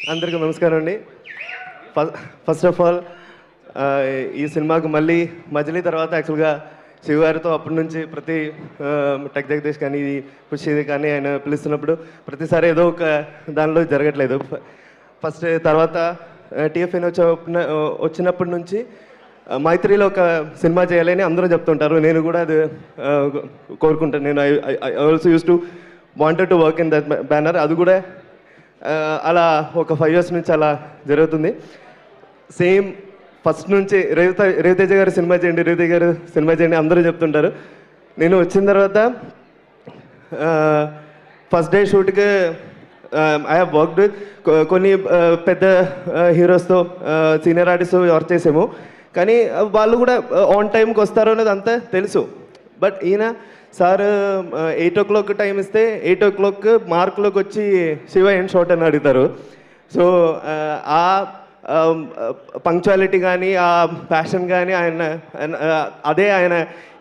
అందరికీ నమస్కారం అండి. ఫస్ట్ ఆఫ్ ఆల్ ఈ సినిమాకు మళ్ళీ మజిలీ తర్వాత యాక్చువల్గా శివ గారితో అప్పటి నుంచి ప్రతి టెక్ జగదీష్ కానీ ఖుషి కానీ ఆయన పిలుస్తున్నప్పుడు ప్రతిసారి ఏదో ఒక దానిలో జరగట్లేదు. ఫస్ట్ తర్వాత టీఎఫ్ఎన్ వచ్చినప్పటి నుంచి మైత్రిలో ఒక సినిమా చేయాలని అందరూ చెప్తుంటారు. నేను కూడా అది కోరుకుంటాను. నేను I also use to wanted to work in that banner. అది కూడా అలా ఒక 5 years నుంచి అలా జరుగుతుంది. సేమ్ ఫస్ట్ నుంచి రవితేజ గారు సినిమా చేయండి అందరూ చెప్తుంటారు. నేను వచ్చిన తర్వాత ఫస్ట్ డే షూట్కి ఐ హ్యావ్ వర్క్డ్ కొన్ని పెద్ద హీరోస్తో సీనియర్ ఆర్టిస్ట్ వర్క్ చేసాము. కానీ వాళ్ళు కూడా ఆన్ టైంకి వస్తారు అనేది అంతా తెలుసు. బట్ ఈయన సార్ 8 o'clock టైం ఇస్తే 8 o'clock మార్కులోకి వచ్చి శివ ఏం షార్ట్ అని అడుగుతారు. సో ఆ పంక్చువాలిటీ కానీ ఆ ప్యాషన్ కానీ ఆయన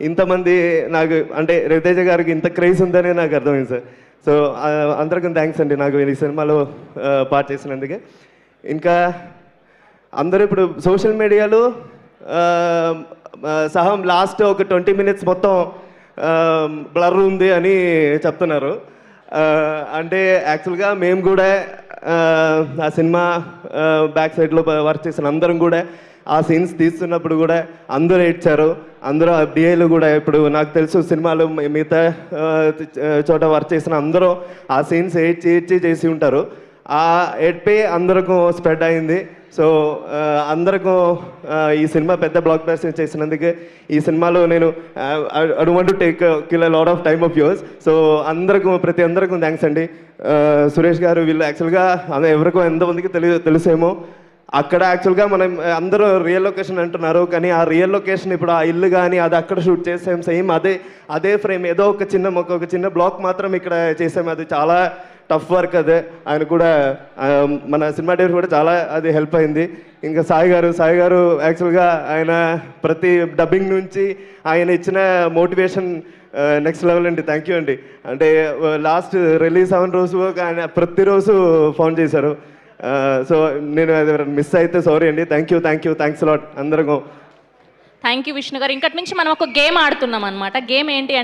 ఇంతమంది నాకు అంటే రవితేజ గారికి ఇంత క్రేజ్ ఉందని నాకు అర్థమైంది సార్. సో అందరికీ థ్యాంక్స్ అండి నాకు ఈ సినిమాలో పార్ట్ చేసినందుకే. ఇంకా అందరూ ఇప్పుడు సోషల్ మీడియాలో సహం లాస్ట్ ఒక 20 minutes మొత్తం బ్లర్ ఉంది అని చెప్తున్నారు. అంటే యాక్చువల్గా మేము కూడా ఆ సినిమా బ్యాక్ సైడ్లో వర్క్ చేసిన అందరం కూడా ఆ సీన్స్ తీస్తున్నప్పుడు కూడా అందరూ ఏడ్చారు. అందరూ డిఐలు కూడా ఇప్పుడు నాకు తెలుసు సినిమాలు మిగతా చోట వర్క్ చేసిన అందరూ ఆ సీన్స్ ఏడ్చి చేసి ఉంటారు. ఆ ఏడ్పే అందరికీ స్ప్రెడ్ అయింది. సో అందరికీ ఈ సినిమా పెద్ద బ్లాక్ బస్టర్ చేసినందుకు ఈ సినిమాలో నేను I don't want to take kill a lot of time of yours. So ప్రతి అందరికీ థ్యాంక్స్ అండి. సురేష్ గారు వీళ్ళు యాక్చువల్గా ఎవరికో ఎంతమందికి తెలుసేమో అక్కడ యాక్చువల్గా మనం అందరూ రియల్ లొకేషన్ అంటున్నారు. కానీ ఆ రియల్ లొకేషన్ ఇప్పుడు ఆ ఇల్లు కానీ అది అక్కడ షూట్ చేసాం. సేమ్ అదే ఫ్రేమ్ ఏదో ఒక చిన్న బ్లాక్ మాత్రం ఇక్కడ చేసాము. అది చాలా టఫ్ వర్క్. అదే ఆయన కూడా మన సినిమా డైరెక్టర్ కూడా చాలా అది హెల్ప్ అయింది. ఇంకా సాయి గారు యాక్చువల్గా ఆయన ప్రతి డబ్బింగ్ నుంచి ఆయన ఇచ్చిన మోటివేషన్ నెక్స్ట్ లెవెల్ అండి. థ్యాంక్ యూ అండి. అంటే లాస్ట్ రిలీజ్ 7 రోజు ఆయన ప్రతిరోజు ఫోన్ చేశారు. సో నేను మిస్ అయితే సారీ అండి. థ్యాంక్స్ లాట్ అందరికీ. థ్యాంక్ యూ విష్ణు గారు. ఇంకటి నుంచి మనం ఒక గేమ్ ఆడుతున్నాం అనమాట. గేమ్ ఏంటి